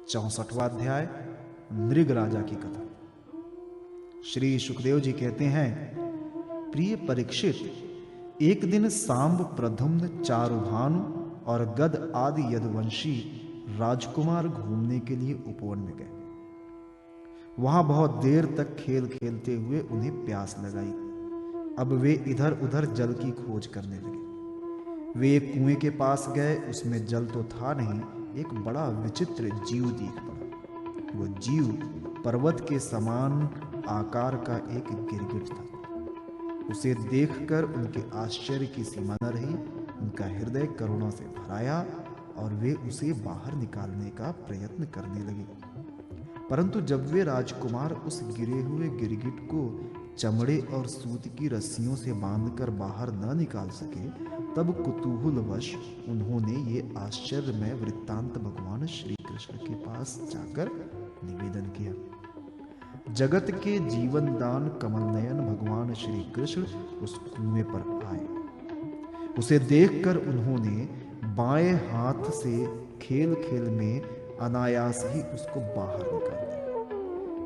64वां अध्याय नृग राजा की कथा। श्री सुखदेव जी कहते हैं, प्रिय परीक्षित, एक दिन सांब, प्रद्युम्न, चारुभानु और गद आदि यदुवंशी राजकुमार घूमने के लिए उपवन में गए। वहां बहुत देर तक खेल खेलते हुए उन्हें प्यास लगाई। अब वे इधर उधर जल की खोज करने लगे। वे एक कुएं के पास गए। उसमें जल तो था नहीं, एक बड़ा विचित्र जीव दिख पड़ा। वो जीव पर्वत के समान आकार का एक गिरगिट था। उसे देखकर उनके आश्चर्य की सीमा न रही। उनका हृदय करुणा से भराया और वे उसे बाहर निकालने का प्रयत्न करने लगे। परंतु जब वे राजकुमार उस गिरे हुए गिरगिट को चमड़े और सूत की रस्सियों से बांधकर बाहर न निकाल सके, तब कुतूहलवश उन्होंने ये आश्चर्यमय वृत्तांत भगवान श्री कृष्ण के पास जाकर निवेदन किया। जगत के जीवन दान कमल नयन भगवान श्री कृष्ण उस कुएं पर आए। उसे देखकर उन्होंने बाएं हाथ से खेल खेल में अनायास ही उसको बाहर निकाल दिया।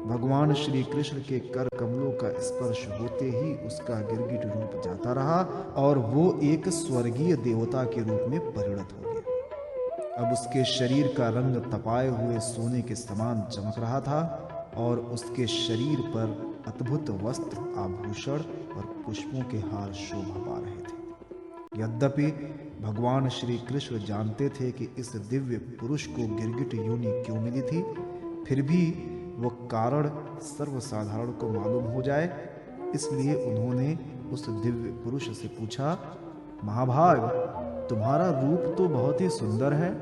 भगवान श्री कृष्ण के कर कमलों का स्पर्श होते ही उसका गिरगिट रूप जाता रहा और वो एक स्वर्गीय देवता के रूप में परिणत हो गया। अब उसके शरीर का रंग तपाए हुए सोने के समान चमक रहा था और उसके शरीर पर अद्भुत वस्त्र, आभूषण और पुष्पों के हार शोभा पा रहे थे। यद्यपि भगवान श्री कृष्ण जानते थे कि इस दिव्य पुरुष को गिरगिट योनि क्यों मिली थी, फिर भी वो कारण सर्वसाधारण को मालूम हो जाए, इसलिए उन्होंने उस दिव्य पुरुष से पूछा, महाभाग, तुम्हारा रूप तो बहुत ही सुंदर है,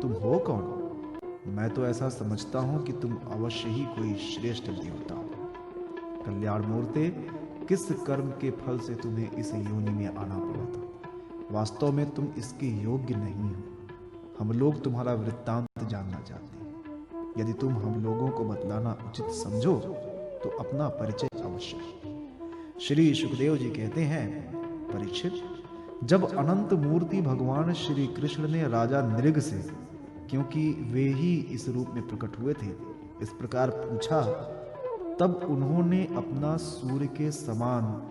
तुम हो कौन? मैं तो ऐसा समझता हूं कि तुम अवश्य ही कोई श्रेष्ठ देवता हो। कल्याण मूर्ते, किस कर्म के फल से तुम्हें इस योनि में आना पड़ा था? वास्तव में तुम इसके योग्य नहीं हो। हम लोग तुम्हारा वृत्तांत जानना चाहते हैं। यदि तुम हम लोगों को बतलाना उचित समझो तो अपना परिचय अवश्य। श्री सुखदेव जी कहते हैं, परीक्षित, जब अनंत मूर्ति भगवान श्री कृष्ण ने राजा नृग से, क्योंकि वे ही इस रूप में प्रकट हुए थे, इस प्रकार पूछा, तब उन्होंने अपना सूर्य के समान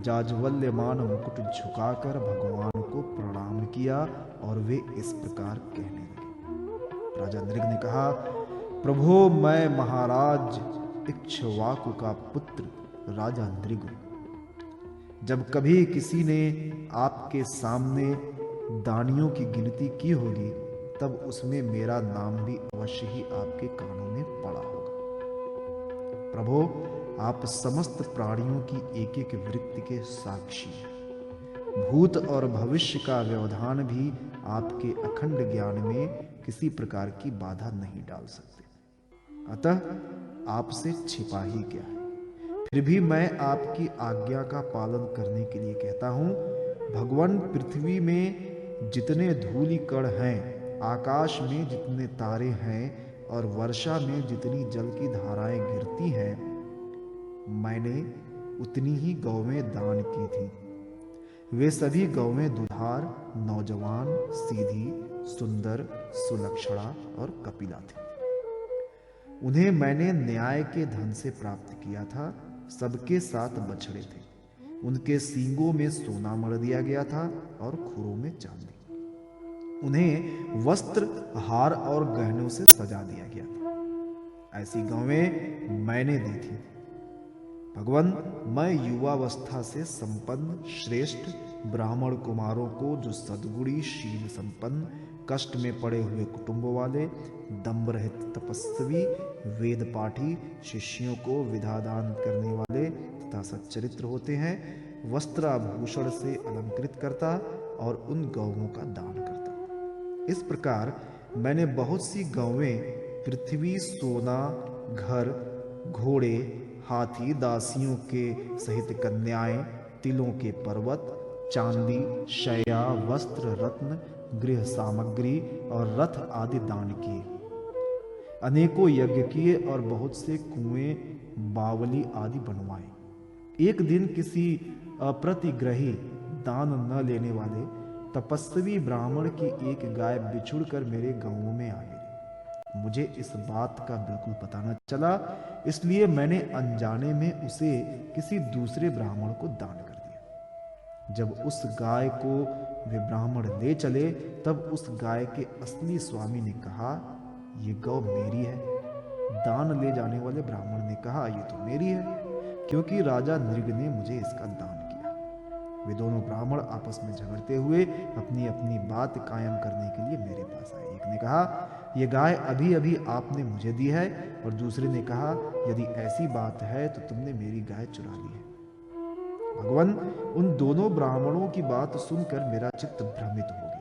जाज्वल्यमान मुकुट झुकाकर भगवान को प्रणाम किया और वे इस प्रकार कहने लगे। राजा नृग ने कहा, प्रभो, मैं महाराज इक्ष्वाकु का पुत्र राजा नृग हूं। जब कभी किसी ने आपके सामने दानियों की गिनती की होगी, तब उसमें मेरा नाम भी अवश्य ही आपके कानों में पड़ा होगा। प्रभो, आप समस्त प्राणियों की एक एक वृत्ति के साक्षी हैं। भूत और भविष्य का व्यवधान भी आपके अखंड ज्ञान में किसी प्रकार की बाधा नहीं डाल सकते। अतः आपसे छिपा ही क्या है। फिर भी मैं आपकी आज्ञा का पालन करने के लिए कहता हूं। भगवान, पृथ्वी में जितने धूलि कण हैं, आकाश में जितने तारे हैं और वर्षा में जितनी जल की धाराएं गिरती हैं, मैंने उतनी ही गौवें दान की थी। वे सभी गौवें दुधार, नौजवान, सीधी, सुंदर, सुलक्षणा और कपिला थी। उन्हें मैंने न्याय के धन से प्राप्त किया था। सबके 7 बछड़े थे। उनके सींगों में सोना मढ़ दिया गया था और खुरों में चांदी। उन्हें वस्त्र, हार और गहनों से सजा दिया गया था। ऐसी गौवें मैंने दी थी। भगवान, मैं युवावस्था से संपन्न श्रेष्ठ ब्राह्मण कुमारों को, जो सद्गुणी, शील संपन्न, कष्ट में पड़े हुए कुटुंबों वाले, दम्भ रहित तपस्वी, वेद पाठी, शिष्यों को विद्यादान करने वाले तथा सच्चरित्र होते हैं, वस्त्राभूषण से अलंकृत करता और उन गौओं का दान करता। इस प्रकार मैंने बहुत सी गौवें, पृथ्वी, सोना, घर, घोड़े, हाथी, दासियों के सहित कन्याएं, तिलों के पर्वत, चांदी, शैया, वस्त्र, रत्न, गृह सामग्री और रथ आदि दान किए। अनेकों यज्ञ किए और बहुत से कुएं, बावली आदि बनवाए। एक दिन किसी अप्रतिग्रही, दान न लेने वाले तपस्वी ब्राह्मण की एक गाय बिछुड़कर मेरे गांवों में आ गिरी। मुझे इस बात का बिल्कुल पता न चला, इसलिए मैंने अनजाने में उसे किसी दूसरे ब्राह्मण को दान कर दिया। जब उस गाय को वे ब्राह्मण ले चले, तब उस गाय के असली स्वामी ने कहा, ये गौ मेरी है। दान ले जाने वाले ब्राह्मण ने कहा, ये तो मेरी है, क्योंकि राजा नृग ने मुझे इसका दान किया। वे दोनों ब्राह्मण आपस में झगड़ते हुए अपनी अपनी बात कायम करने के लिए मेरे पास आए। एक ने कहा, ये गाय अभी अभी आपने मुझे दी है, और दूसरे ने कहा, यदि ऐसी बात है तो तुमने मेरी गाय चुरा ली है। भगवान, उन दोनों ब्राह्मणों की बात सुनकर मेरा चित्त भ्रमित हो गया।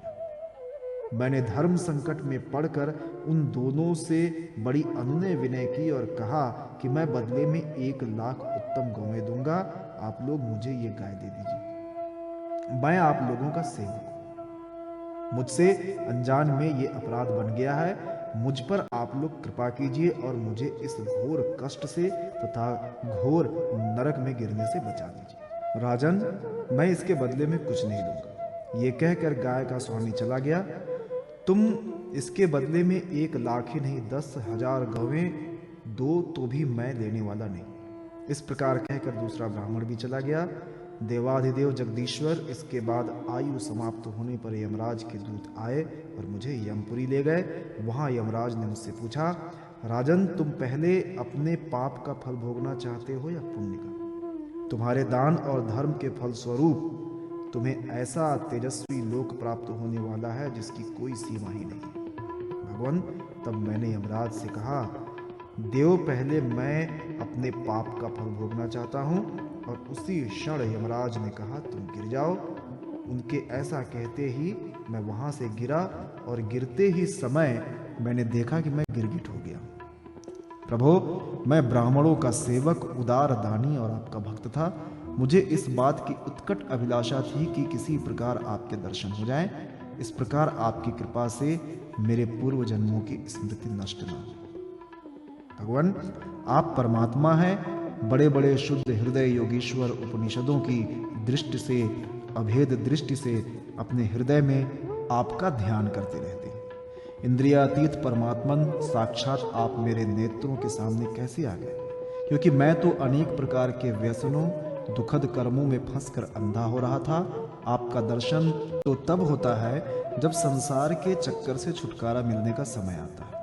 मैंने धर्म संकट में पड़कर उन दोनों से बड़ी अनुनय विनय की और कहा कि मैं बदले में 1,00,000 उत्तम गौएं दूंगा, आप लोग मुझे ये गाय दे दीजिए। मैं आप लोगों का सेवक हूं, मुझसे अनजान में ये अपराध बन गया है। मुझ पर आप लोग कृपा कीजिए और मुझे इस घोर कष्ट से तथा घोर नरक में गिरने से बचा दीजिए। राजन, मैं इसके बदले में कुछ नहीं लूंगा। ये कहकर गाय का स्वामी चला गया। तुम इसके बदले में 1,00,000 ही नहीं, 10,000 गौएं दो तो भी मैं लेने वाला नहीं। इस प्रकार कहकर दूसरा ब्राह्मण भी चला गया। देवाधिदेव जगदीश्वर, इसके बाद आयु समाप्त होने पर यमराज के दूत आए और मुझे यमपुरी ले गए। वहां यमराज ने मुझसे पूछा, राजन, तुम पहले अपने पाप का फल भोगना चाहते हो या पुण्य का? तुम्हारे दान और धर्म के फल स्वरूप तुम्हें ऐसा तेजस्वी लोक प्राप्त होने वाला है जिसकी कोई सीमा ही नहीं। भगवान, तब मैंने यमराज से कहा, देव, पहले मैं अपने पाप का फल भोगना चाहता हूं। और उसी क्षण यमराज ने कहा, तुम गिर जाओ। उनके ऐसा कहते ही मैं वहां से गिरा, और गिरते ही समय मैंने देखा कि मैं गिरगिट हो गया। प्रभो, मैं ब्राह्मणों का सेवक, उदार दानी और आपका भक्त था। मुझे इस बात की उत्कट अभिलाषा थी कि किसी प्रकार आपके दर्शन हो जाएं। इस प्रकार आपकी कृपा से मेरे पूर्व जन्मों की स्मृति नष्ट न हो। भगवान, आप परमात्मा हैं, बड़े बड़े शुद्ध हृदय योगीश्वर उपनिषदों की दृष्टि से, अभेद दृष्टि से अपने हृदय में आपका ध्यान करते रहते हैं। इंद्रियातीत परमात्मन साक्षात आप मेरे नेत्रों के सामने कैसे आ गए? क्योंकि मैं तो अनेक प्रकार के व्यसनों, दुखद कर्मों में फंसकर अंधा हो रहा था। आपका दर्शन तो तब होता है जब संसार के चक्कर से छुटकारा मिलने का समय आता है।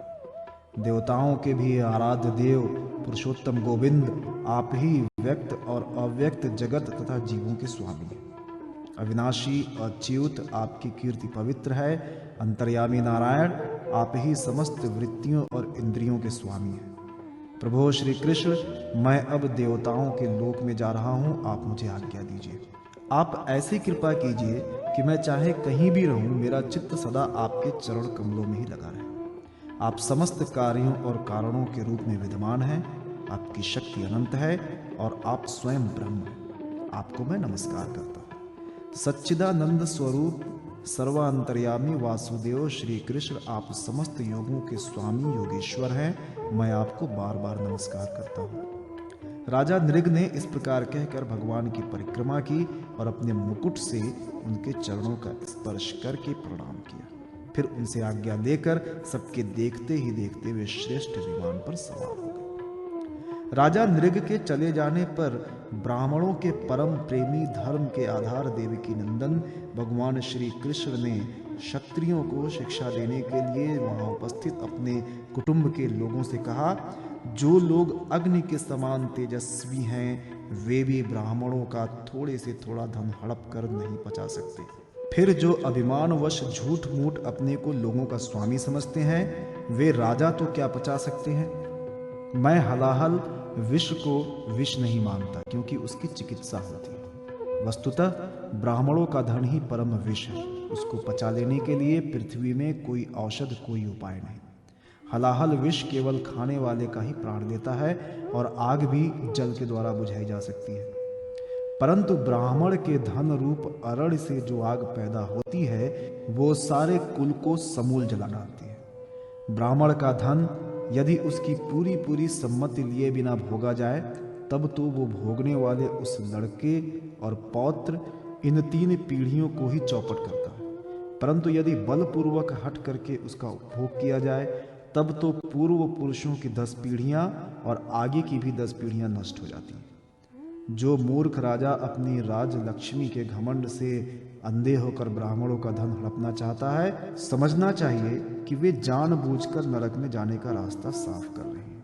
देवताओं के भी आराध्य देव पुरुषोत्तम गोविंद, आप ही व्यक्त और अव्यक्त जगत तथा जीवों के स्वामी हैं। अविनाशी अच्युत, आपकी कीर्ति पवित्र है। अंतर्यामी नारायण, आप ही समस्त वृत्तियों और इंद्रियों के स्वामी हैं। प्रभु श्री कृष्ण, मैं अब देवताओं के लोक में जा रहा हूँ, आप मुझे आज्ञा दीजिए। आप ऐसी कृपा कीजिए कि मैं चाहे कहीं भी रहूं, मेरा चित्त सदा आपके चरण कमलों में ही लगा रहे। आप समस्त कार्यों और कारणों के रूप में विद्यमान हैं। आपकी शक्ति अनंत है और आप स्वयं ब्रह्म हैं। आपको मैं नमस्कार करता हूँ। सच्चिदानंद स्वरूप सर्वांतर्यामी वासुदेव श्री कृष्ण, आप समस्त योगों के स्वामी योगेश्वर हैं। मैं आपको बार बार नमस्कार करता हूँ। राजा नृग ने इस प्रकार कहकर भगवान की परिक्रमा की और अपने मुकुट से उनके चरणों का स्पर्श करके प्रणाम किया। फिर उनसे आज्ञा लेकर सबके देखते ही देखते वे श्रेष्ठ विमान पर सवार हो गए। राजा नृग के चले जाने पर ब्राह्मणों के परम प्रेमी, धर्म के आधार देवकी नंदन भगवान श्री कृष्ण ने क्षत्रियों को शिक्षा देने के लिए वहां उपस्थित अपने कुटुंब के लोगों से कहा, जो लोग अग्नि के समान तेजस्वी हैं, वे भी ब्राह्मणों का थोड़े से थोड़ा धन हड़प कर नहीं पचा सकते। फिर जो अभिमानवश झूठ मूठ अपने को लोगों का स्वामी समझते हैं, वे राजा तो क्या पचा सकते हैं। मैं हलाहल विष को विष नहीं मानता, क्योंकि उसकी चिकित्सा होती है। वस्तुतः ब्राह्मणों का धन ही परम विष है। उसको पचा लेने के लिए पृथ्वी में कोई औषध, कोई उपाय नहीं। हलाहल विष केवल खाने वाले का ही प्राण लेता है, और आग भी जल के द्वारा बुझाई जा सकती है। परंतु ब्राह्मण के धन रूप अरण्य से जो आग पैदा होती है, वो सारे कुल को समूल जला डालती है। ब्राह्मण का धन यदि उसकी पूरी पूरी सम्मति लिए बिना भोगा जाए, तब तो वो भोगने वाले उस लड़के और पौत्र, इन 3 पीढ़ियों को ही चौपट करता है। परंतु यदि बलपूर्वक हट करके उसका उपभोग किया जाए, तब तो पूर्व पुरुषों की 10 पीढ़ियां और आगे की भी 10 पीढ़ियां नष्ट हो जाती हैं। जो मूर्ख राजा अपनी राज लक्ष्मी के घमंड से अंधे होकर ब्राह्मणों का धन हड़पना चाहता है, समझना चाहिए कि वे जानबूझकर नरक में जाने का रास्ता साफ कर रहे हैं।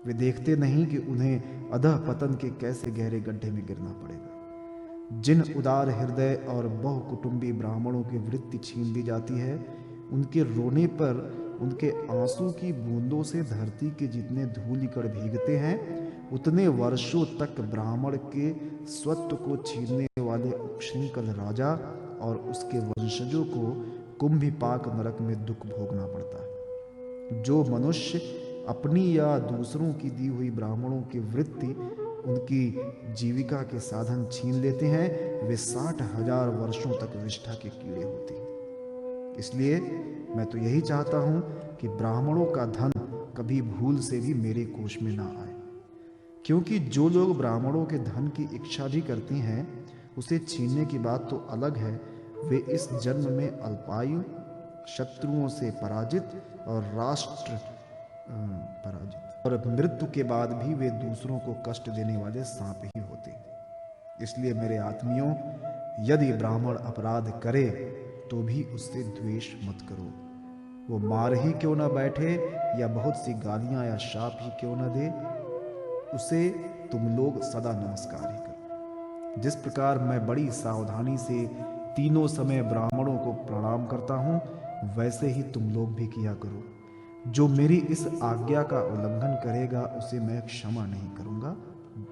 वे देखते नहीं कि उन्हें अधः पतन के कैसे गहरे गड्ढे में गिरना पड़ेगा। जिन उदार हृदय और बहुकुटुंबी ब्राह्मणों की वृत्ति छीन ली जाती है, उनके रोने पर उनके आंसू की बूंदों से धरती के जितने धूलिकण भीगते हैं, उतने वर्षों तक ब्राह्मण के स्वत्व को छीनने वाले उच्छृंखल राजा और उसके वंशजों को कुंभिपाक नरक में दुख भोगना पड़ता है। जो मनुष्य अपनी या दूसरों की दी हुई ब्राह्मणों की वृत्ति उनकी जीविका के साधन छीन लेते हैं, वे 60,000 वर्षों तक विष्ठा के कीड़े होते हैं। इसलिए मैं तो यही चाहता हूं कि ब्राह्मणों का धन कभी भूल से भी मेरे कोष में ना आए, क्योंकि जो लोग ब्राह्मणों के धन की इच्छा भी करते हैं, उसे छीनने की बात तो अलग है, वे इस जन्म में अल्पायु, शत्रुओं से पराजित और राष्ट्र पराजित और मृत्यु के बाद भी वे दूसरों को कष्ट देने वाले सांप ही होते हैं। इसलिए मेरे आत्मियों, यदि ब्राह्मण अपराध करे तो भी उससे द्वेष मत करो। वो मार ही क्यों न बैठे या बहुत सी गालियां या शाप ही क्यों न दे, उसे तुम लोग सदा नमस्कार ही करो। जिस प्रकार मैं बड़ी सावधानी से तीनों समय ब्राह्मणों को प्रणाम करता हूं, वैसे ही तुम लोग भी किया करो। जो मेरी इस आज्ञा का उल्लंघन करेगा, उसे मैं क्षमा नहीं करूंगा,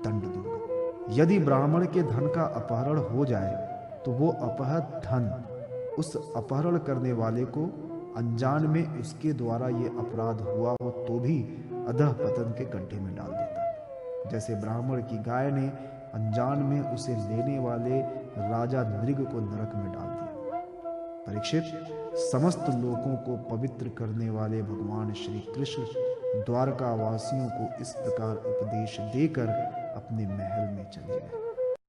दंड दूंगा। यदि ब्राह्मण के धन का अपहरण हो जाए तो वो अपहृत धन उस अपहरण करने वाले को अनजान में उसके द्वारा ये अपराध हुआ हो तो भी अधः पतन के गड्ढे में डाल देता है। जैसे ब्राह्मण की गाय ने अनजान में उसे लेने वाले राजा नृग को नरक में डाल दिया। परीक्षित, समस्त लोगों को पवित्र करने वाले भगवान श्री कृष्ण द्वारका वासियों को इस प्रकार उपदेश देकर अपने महल में चले गए।